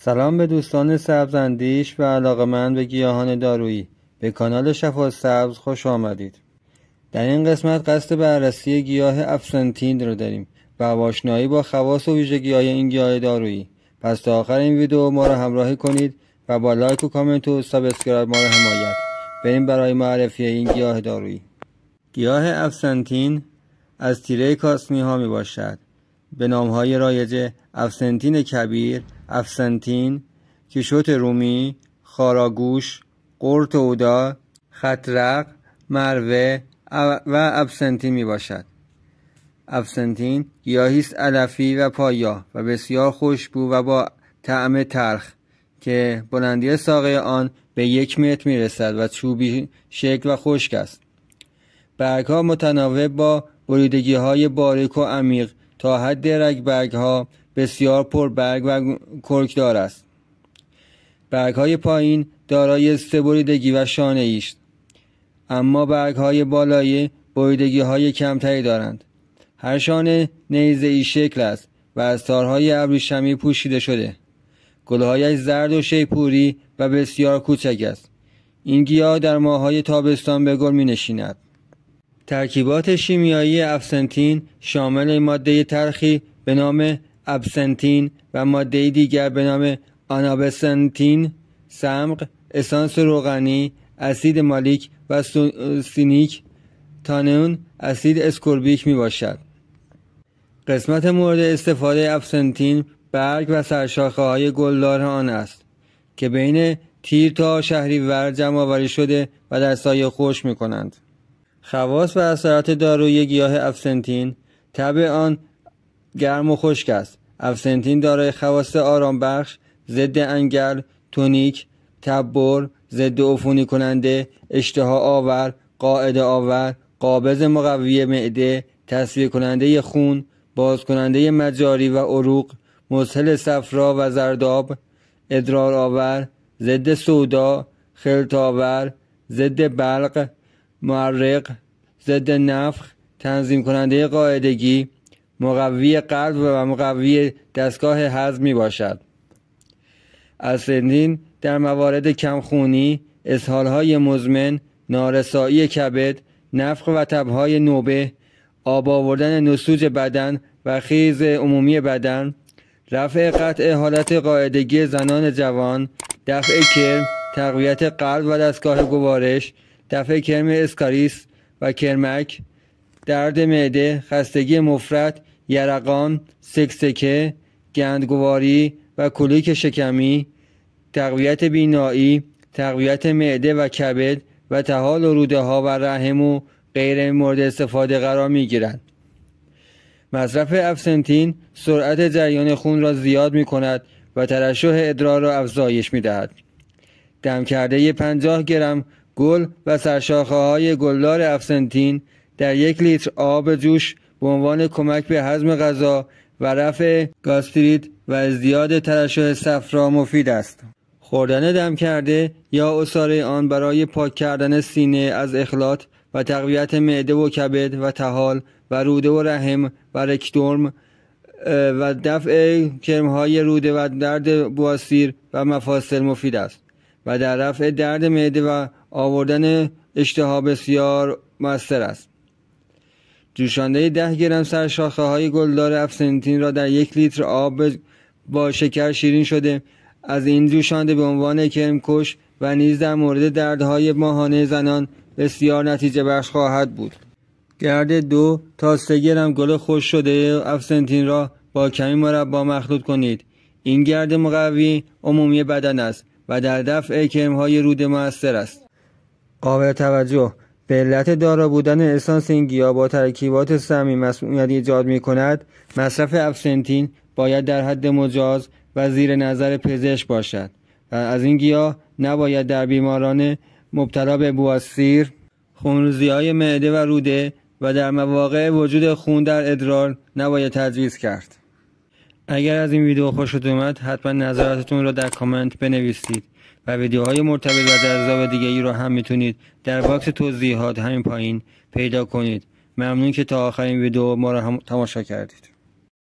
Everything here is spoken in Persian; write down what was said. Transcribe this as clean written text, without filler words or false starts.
سلام به دوستان سبزاندیش و علاقه‌مند به گیاهان دارویی. به کانال شفا سبز خوش آمدید. در این قسمت قصد بررسی گیاه ابسنتین رو داریم و آشنایی با خواص و ویژگی‌های این گیاه دارویی. پس تا آخر این ویدیو ما را همراهی کنید و با لایک و کامنت و سابسکرایب ما را حمایت. بریم برای معرفی این گیاه دارویی. گیاه ابسنتین از تیره کاسنی ها می باشد. به نام‌های رایج ابسنتین کبیر، ابسنتین، کیشوت رومی، خاراگوش، قرط اودا، خطرق، مروه و ابسنتین می باشد. ابسنتین گیاهی است علفی و پایه و بسیار خوشبو و با طعم تلخ که بلندی ساقه آن به 1 متر می رسد و چوبی شکل و خشک است. برگ‌ها متناوب با بریدگی‌های باریک و عمیق تا حد رگبرگ‌ها بسیار پربرگ و کرکدار است. برگ‌های پایین دارای 3 بریدگی و شانه‌ای است، اما برگ‌های بالایی بریدگی‌های کمتری دارند. هر شانه نیزه‌ای شکل است و از تارهای ابریشمی پوشیده شده. گل‌هایش زرد و شیپوری و بسیار کوچک است. این گیاه در ماه‌های تابستان به گل می‌نشیند. ترکیبات شیمیایی ابسنتین شامل ماده تلخی به نام ابسنتین و ماده دیگر به نام آنابسنتین، صمغ، اسانس روغنی، اسید مالیک و سینیک تانون اسید اسکوربیک می باشد. قسمت مورد استفاده ابسنتین برگ و سرشاخه های گلدار آن است که بین تیر تا شهریور جمع آوری شده و در سایه خشک می کنند. خواص و اثرات دارویی گیاه ابسنتین: طبع آن گرم و خشک است. ابسنتین دارای خواص آرام بخش، ضد انگل، تونیک، تبر، ضد عفونی کننده، اشتها آور، قاعده آور، قابض مقوی معده، تصفیه کننده خون، باز کننده مجاری و عروق، مسهل صفرا و زرداب، ادرار آور، ضد سودا، خلط آور، ضد بلغ، معرق، ضد نفخ، تنظیم کننده قاعدگی، مقوی قلب و مقوی دستگاه هضم می باشد. ابسنتین در موارد کمخونی، اسهال‌های مزمن، نارسایی کبد، نفخ و تب‌های نوبه، آب آوردن نسوج بدن و خیز عمومی بدن، رفع قطع حالت قاعدگی زنان جوان، دفع کرم، تقویت قلب و دستگاه گوارش، دفع کرم اسکاریس و کرمک، درد معده، خستگی مفرط، یرقان، سکسکه، گندگواری و کولیک شکمی، تقویت بینایی، تقویت معده و کبد و طحال و روده ها و رحم و غیر مورد استفاده قرار می گیرند. مصرف ابسنتین سرعت جریان خون را زیاد می کند و ترشح ادرار را افزایش می دهد. دم کرده 50 گرم گل و سرشاخه های گلدار ابسنتین در 1 لیتر آب جوش به عنوان کمک به هضم غذا و رفع گاستریت و ازدیاد ترشح صفرا مفید است. خوردن دم کرده یا عصاره آن برای پاک کردن سینه از اخلاط و تقویت معده و کبد و طحال و روده و رحم و رکتوم و دفع کرمهای روده و درد بواسیر و مفاصل مفید است و در رفع درد معده و آوردن اشتها بسیار مؤثر است. جوشانده 10 گرم سرشاخه های گلدار ابسنتین را در 1 لیتر آب با شکر شیرین شده از این جوشانده به عنوان کرمکش و نیز در مورد دردهای ماهانه زنان بسیار نتیجه بخش خواهد بود. گرد 2 تا 3 گرم گل خشک شده ابسنتین را با کمی مربا مخلوط کنید. این گرد مقوی عمومی بدن است و در دفع کرمهای روده مؤثر است. قابل توجه: به علت دارا بودن اسانس این گیاه با ترکیبات سمی مسمومیت ایجاد می کند. مصرف ابسنتین باید در حد مجاز و زیر نظر پزشک باشد و از این گیاه نباید در بیماران مبتلا به بواسیر، خونریزی‌های معده و روده و در مواقع وجود خون در ادرار نباید تجویز کرد. اگر از این ویدیو خوشتون اومد حتما نظراتتون را در کامنت بنویسید و ویدیوهای مرتبط و جذاب دیگری را هم میتونید در باکس توضیحات همین پایین پیدا کنید. ممنون که تا آخرین ویدیو ما را هم تماشا کردید.